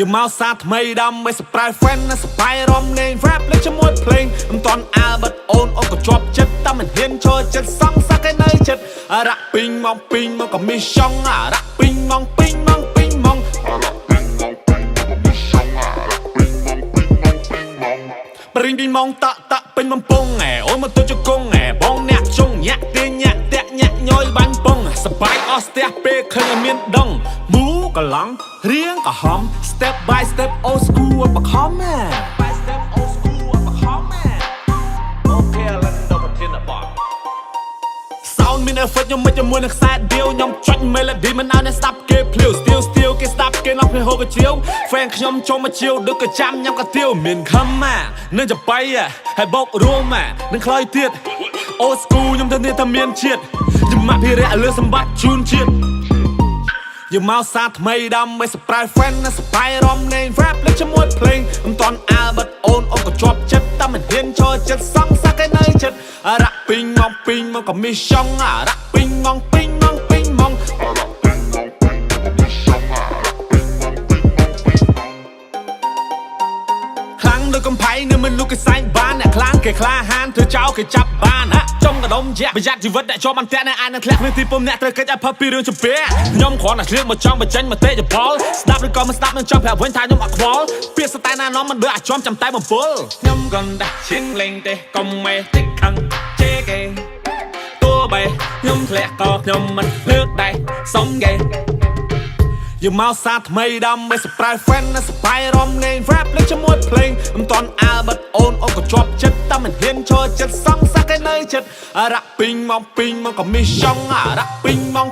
យើងមកសាថ្មីដើម្បីសប្រែ friend ណាសបាយរំលេង rap លេងជាមួយភ្លេងមិនតន់អាបិតអូនក៏ជាប់ចិត្តតែមិនហ៊ានចូលចិត្តសងសឹកឯនៅចិត្តរ៉ាក់ពីងមកក៏មានចង់រ៉ាក់ពីងមករ៉ាក់ពីងមកក៏មានចង់ប្រិងពីងមកតពេញបំពង់អូនមកទៅជង្គង់បងអ្នកជុងញាក់ទាញញាក់តាក់ញាក់ញយបាញ់ពងសបាយអស់ស្ទះពេលឃើញមានដងមូកឡង់រៀងក៏ហំ step by step old school បខំមាន effect ខ្ញុំមិនជាមួយនឹងខ្សែដៀវខ្ញុំចុច melody មិនឲ្យអ្នកស្ដាប់គេភ្លាវ still គេស្ដាប់គេឡប់គ្នាហូបកាជាវ fan ខ្ញុំចូលមកជាវដូចក៏ចាំញ៉ាំកាទៀវមានខំនឹងចបៃហើយបោករួមនឹងខ្ល้อยទៀត old school ខ្ញុំទៅនេះថាមានជាតិខ្ញុំមកភិរៈលើសម្បត្តិជូនជាតិយើងមកសាថ្មីដើម្បីសប្រែ friend ណាសបាយរំលេង rap លេងជាមួយភ្លេងមិនតន់អាបិតអូនក៏ជាប់ចិត្តតែមិនហ៊ានចូលចិត្តសងសឹកឯនៅចិត្តរ៉ាក់ពីងមកក៏មានចង់រ៉ាក់ពីងមកខ្លាំងដូចកំផៃនៅមិនលុកគេសែងបានអ្នកខ្លាំងគេក្លាហានធ្វើចោលគេចាប់បានចុំកដុំជាប្រយ័ត្នជីវិតដែលជាប់អន្ទាក់នៅឯនឹងធ្លាក់នឹងទីពុំអ្នកត្រូវកិច្ចឲ្យផុតពីរឿងជំពាក់ខ្ញុំគ្រាន់តែឆ្លៀងមកចង់បញ្ចេញមតិយោបល់ស្ដាប់ឬក៏មិនស្ដាប់នឹងចង់ប្រាប់វិញថាខ្ញុំអត់ខ្វល់ពាក្យស្តែណានាំមិនដូចអាចជាប់ចាំតែបំពល់ខ្ញុំក៏ដាក់ឈៀងលេងទេកុំមេតិចខឹងជេគេតួបែខ្ញុំធ្លាក់ក៏ខ្ញុំមិនលើកដៃសុំគេយើងមកសាថ្មីដើម្បីសប្រែ friend ណាសបាយរំលេង rap លេងជាមួយភ្លេងមិនតន់អាបិតអូនក៏ជាប់ចិត្តតែមិនហ៊ានចូលចិត្តសងសឹកឯនៅចិត្តរ៉ាក់ពីងមកក៏មានចង់រ៉ាក់ពីងមក